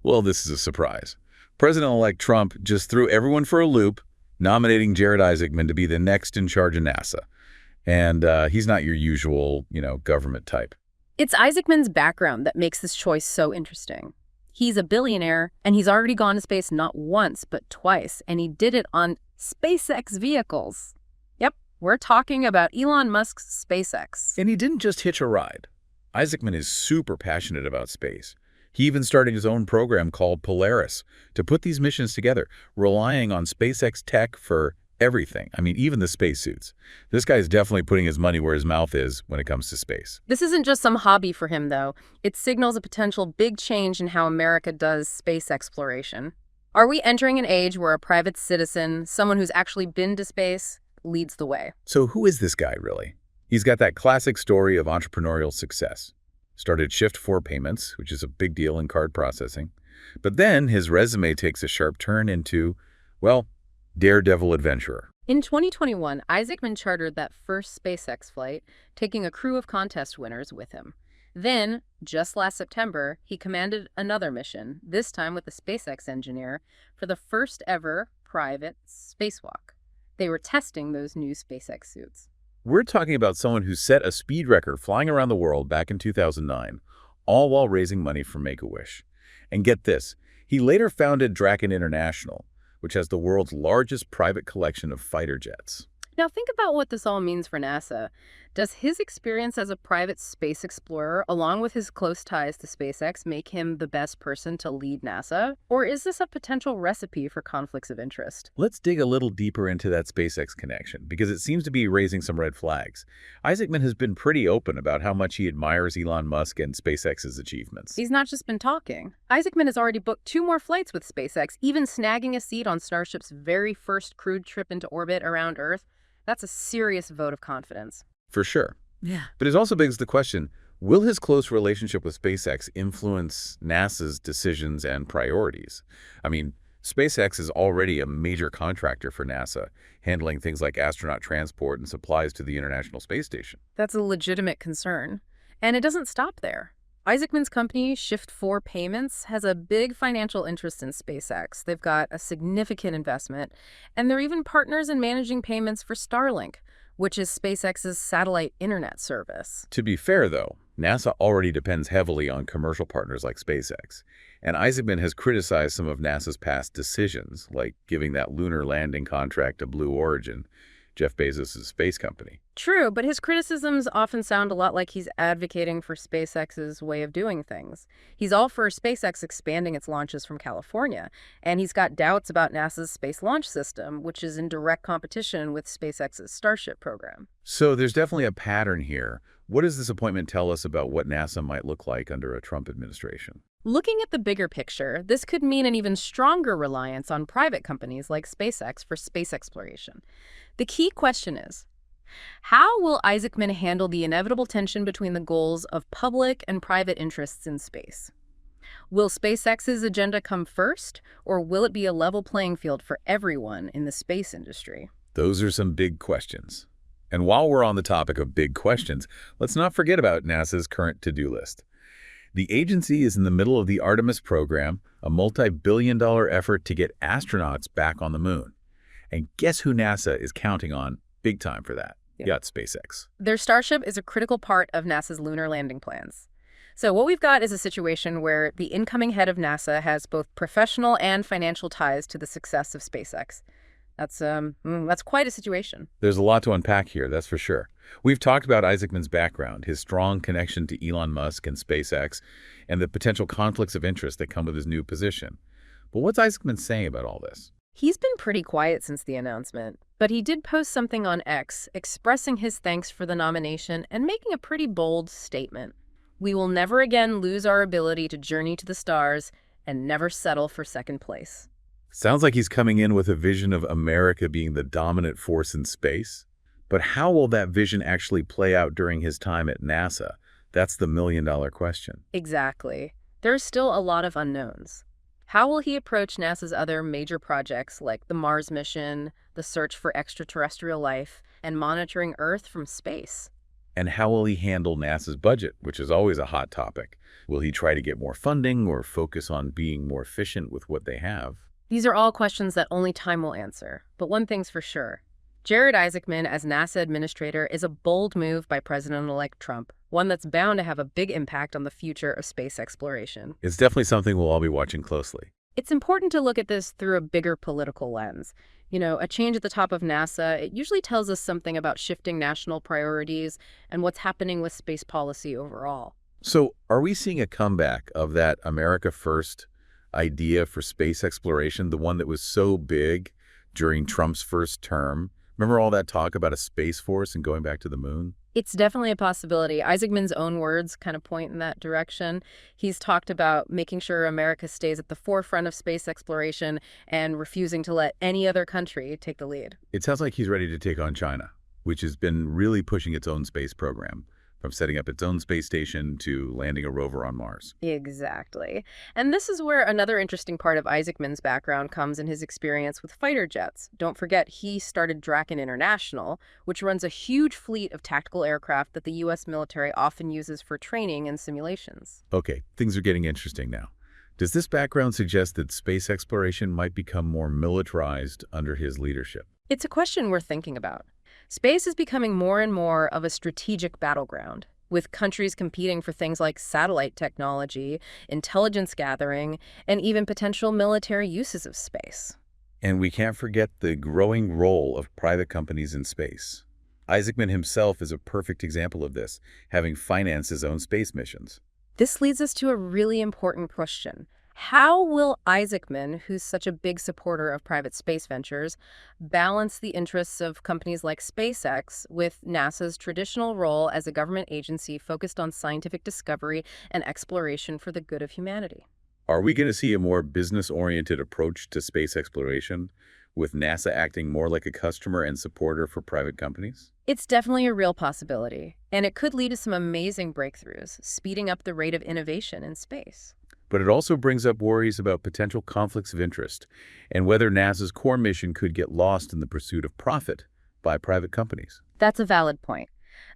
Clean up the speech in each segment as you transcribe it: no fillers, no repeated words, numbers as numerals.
Well, this is a surprise. President-elect Trump just threw everyone for a loop, nominating Jared Isaacman to be the next in charge of NASA. And he's not your usual, government type. It's Isaacman's background that makes this choice so interesting. He's a billionaire, and he's already gone to space not once, but twice, and he did it on SpaceX vehicles. Yep, we're talking about Elon Musk's SpaceX. And he didn't just hitch a ride. Isaacman is super passionate about space. He even started his own program called Polaris to put these missions together, relying on SpaceX tech for everything. I mean, even the spacesuits. This guy is definitely putting his money where his mouth is when it comes to space. This isn't just some hobby for him, though. It signals a potential big change in how America does space exploration. Are we entering an age where a private citizen, someone who's actually been to space, leads the way? So who is this guy, really? He's got that classic story of entrepreneurial success. Started Shift4 Payments, which is a big deal in card processing. But then his resume takes a sharp turn into, well, daredevil adventurer. In 2021, Isaacman chartered that first SpaceX flight, taking a crew of contest winners with him. Then, just last September, he commanded another mission, this time with a SpaceX engineer, for the first ever private spacewalk. They were testing those new SpaceX suits. We're talking about someone who set a speed record flying around the world back in 2009, all while raising money for Make-A-Wish. And get this, he later founded Draken International, which has the world's largest private collection of fighter jets. Now think about what this all means for NASA. Does his experience as a private space explorer, along with his close ties to SpaceX, make him the best person to lead NASA? Or is this a potential recipe for conflicts of interest? Let's dig a little deeper into that SpaceX connection, because it seems to be raising some red flags. Isaacman has been pretty open about how much he admires Elon Musk and SpaceX's achievements. He's not just been talking. Isaacman has already booked 2 more flights with SpaceX, even snagging a seat on Starship's very first crewed trip into orbit around Earth. That's a serious vote of confidence. For sure. Yeah. But it also begs the question, will his close relationship with SpaceX influence NASA's decisions and priorities? I mean, SpaceX is already a major contractor for NASA, handling things like astronaut transport and supplies to the International Space Station. That's a legitimate concern. And it doesn't stop there. Isaacman's company, Shift4 Payments, has a big financial interest in SpaceX. They've got a significant investment, and they're even partners in managing payments for Starlink, which is SpaceX's satellite internet service. To be fair, though, NASA already depends heavily on commercial partners like SpaceX, and Isaacman has criticized some of NASA's past decisions, like giving that lunar landing contract to Blue Origin, Jeff Bezos' space company. True, but his criticisms often sound a lot like he's advocating for SpaceX's way of doing things. He's all for SpaceX expanding its launches from California, and he's got doubts about NASA's Space Launch System, which is in direct competition with SpaceX's Starship program. So there's definitely a pattern here. What does this appointment tell us about what NASA might look like under a Trump administration? Looking at the bigger picture, this could mean an even stronger reliance on private companies like SpaceX for space exploration. The key question is, how will Isaacman handle the inevitable tension between the goals of public and private interests in space? Will SpaceX's agenda come first, or will it be a level playing field for everyone in the space industry? Those are some big questions. And while we're on the topic of big questions, let's not forget about NASA's current to-do list. The agency is in the middle of the Artemis program, a multi-billion-dollar effort to get astronauts back on the moon. And guess who NASA is counting on big time for that? Yeah, it's SpaceX. Their Starship is a critical part of NASA's lunar landing plans. So what we've got is a situation where the incoming head of NASA has both professional and financial ties to the success of SpaceX. That's quite a situation. There's a lot to unpack here, that's for sure. We've talked about Isaacman's background, his strong connection to Elon Musk and SpaceX, and the potential conflicts of interest that come with his new position. But what's Isaacman saying about all this? He's been pretty quiet since the announcement, but he did post something on X expressing his thanks for the nomination and making a pretty bold statement. We will never again lose our ability to journey to the stars and never settle for second place. Sounds like he's coming in with a vision of America being the dominant force in space. But how will that vision actually play out during his time at NASA? That's the million-dollar question. Exactly. There's still a lot of unknowns. How will he approach NASA's other major projects like the Mars mission, the search for extraterrestrial life, and monitoring Earth from space? And how will he handle NASA's budget, which is always a hot topic? Will he try to get more funding or focus on being more efficient with what they have? These are all questions that only time will answer. But one thing's for sure. Jared Isaacman as NASA administrator is a bold move by President-elect Trump, one that's bound to have a big impact on the future of space exploration. It's definitely something we'll all be watching closely. It's important to look at this through a bigger political lens. You know, a change at the top of NASA, it usually tells us something about shifting national priorities and what's happening with space policy overall. So are we seeing a comeback of that America First idea for space exploration, the one that was so big during Trump's first term? Remember all that talk about a space force and going back to the moon? It's definitely a possibility. Isaacman's own words kind of point in that direction. He's talked about making sure America stays at the forefront of space exploration and refusing to let any other country take the lead. It sounds like he's ready to take on China, which has been really pushing its own space program, from setting up its own space station to landing a rover on Mars. Exactly. And this is where another interesting part of Isaacman's background comes in his experience with fighter jets. Don't forget, he started Draken International, which runs a huge fleet of tactical aircraft that the U.S. military often uses for training and simulations. Okay, things are getting interesting now. Does this background suggest that space exploration might become more militarized under his leadership? It's a question we're thinking about. Space is becoming more and more of a strategic battleground, with countries competing for things like satellite technology, intelligence gathering, and even potential military uses of space. And we can't forget the growing role of private companies in space. Isaacman himself is a perfect example of this, having financed his own space missions. This leads us to a really important question. How will Isaacman, who's such a big supporter of private space ventures, balance the interests of companies like SpaceX with NASA's traditional role as a government agency focused on scientific discovery and exploration for the good of humanity? Are we going to see a more business-oriented approach to space exploration, with NASA acting more like a customer and supporter for private companies? It's definitely a real possibility, and it could lead to some amazing breakthroughs, speeding up the rate of innovation in space. But it also brings up worries about potential conflicts of interest and whether NASA's core mission could get lost in the pursuit of profit by private companies. That's a valid point.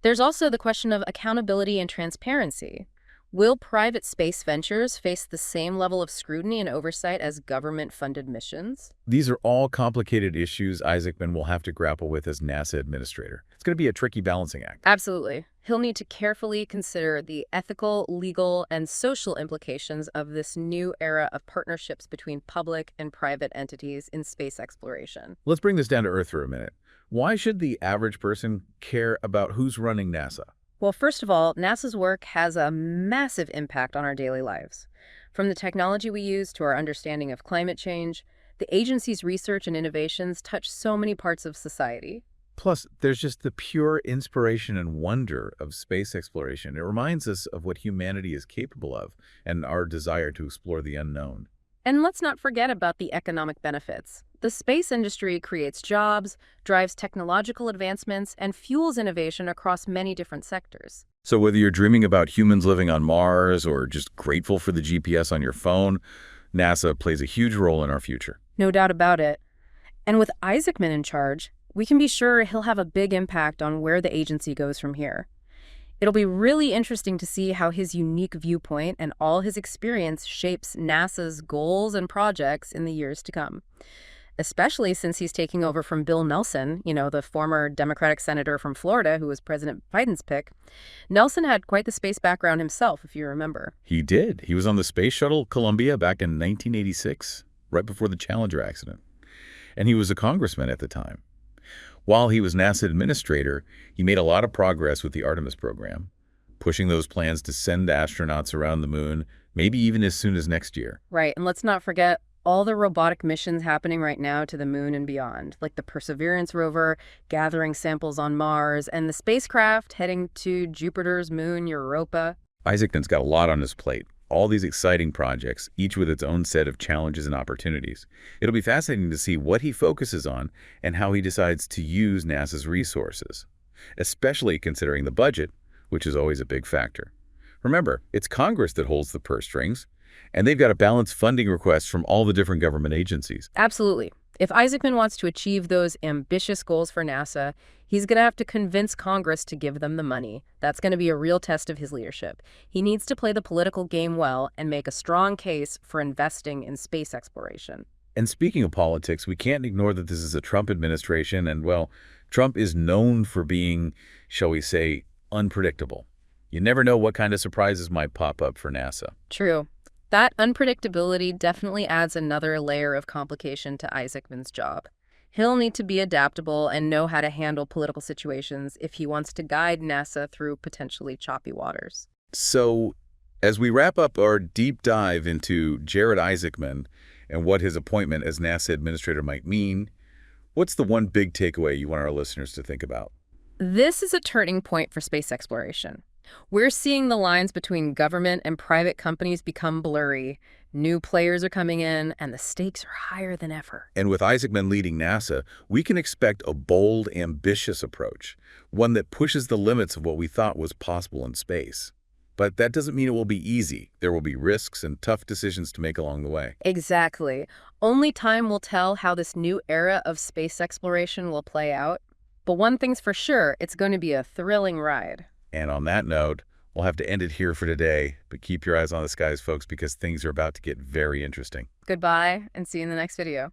There's also the question of accountability and transparency. Will private space ventures face the same level of scrutiny and oversight as government-funded missions? These are all complicated issues Isaacman will have to grapple with as NASA administrator. It's going to be a tricky balancing act. Absolutely. He'll need to carefully consider the ethical, legal, and social implications of this new era of partnerships between public and private entities in space exploration. Let's bring this down to earth for a minute. Why should the average person care about who's running NASA? Well, first of all, NASA's work has a massive impact on our daily lives. From the technology we use to our understanding of climate change, the agency's research and innovations touch so many parts of society. Plus, there's just the pure inspiration and wonder of space exploration. It reminds us of what humanity is capable of and our desire to explore the unknown. And let's not forget about the economic benefits. The space industry creates jobs, drives technological advancements, and fuels innovation across many different sectors. So whether you're dreaming about humans living on Mars or just grateful for the GPS on your phone, NASA plays a huge role in our future. No doubt about it. And with Isaacman in charge, we can be sure he'll have a big impact on where the agency goes from here. It'll be really interesting to see how his unique viewpoint and all his experience shapes NASA's goals and projects in the years to come, especially since he's taking over from Bill Nelson, the former Democratic senator from Florida who was President Biden's pick. Nelson had quite the space background himself, if you remember. He did. He was on the Space Shuttle Columbia back in 1986, right before the Challenger accident. And he was a congressman at the time. While he was NASA administrator, he made a lot of progress with the Artemis program, pushing those plans to send astronauts around the moon, maybe even as soon as next year. Right, and let's not forget all the robotic missions happening right now to the moon and beyond, like the Perseverance rover gathering samples on Mars and the spacecraft heading to Jupiter's moon, Europa. Isaacman's got a lot on his plate. All these exciting projects, each with its own set of challenges and opportunities. It'll be fascinating to see what he focuses on and how he decides to use NASA's resources, especially considering the budget, which is always a big factor. Remember, it's Congress that holds the purse strings, and they've got to balance funding requests from all the different government agencies. Absolutely. If Isaacman wants to achieve those ambitious goals for NASA, he's going to have to convince Congress to give them the money. That's going to be a real test of his leadership. He needs to play the political game well and make a strong case for investing in space exploration. And speaking of politics, we can't ignore that this is a Trump administration, and, well, Trump is known for being, shall we say, unpredictable. You never know what kind of surprises might pop up for NASA. True. That unpredictability definitely adds another layer of complication to Isaacman's job. He'll need to be adaptable and know how to handle political situations if he wants to guide NASA through potentially choppy waters. So, as we wrap up our deep dive into Jared Isaacman and what his appointment as NASA administrator might mean, what's the one big takeaway you want our listeners to think about? This is a turning point for space exploration. We're seeing the lines between government and private companies become blurry. New players are coming in, and the stakes are higher than ever. And with Isaacman leading NASA, we can expect a bold, ambitious approach, one that pushes the limits of what we thought was possible in space. But that doesn't mean it will be easy. There will be risks and tough decisions to make along the way. Exactly. Only time will tell how this new era of space exploration will play out. But one thing's for sure, it's going to be a thrilling ride. And on that note, we'll have to end it here for today, but keep your eyes on the skies, folks, because things are about to get very interesting. Goodbye, and see you in the next video.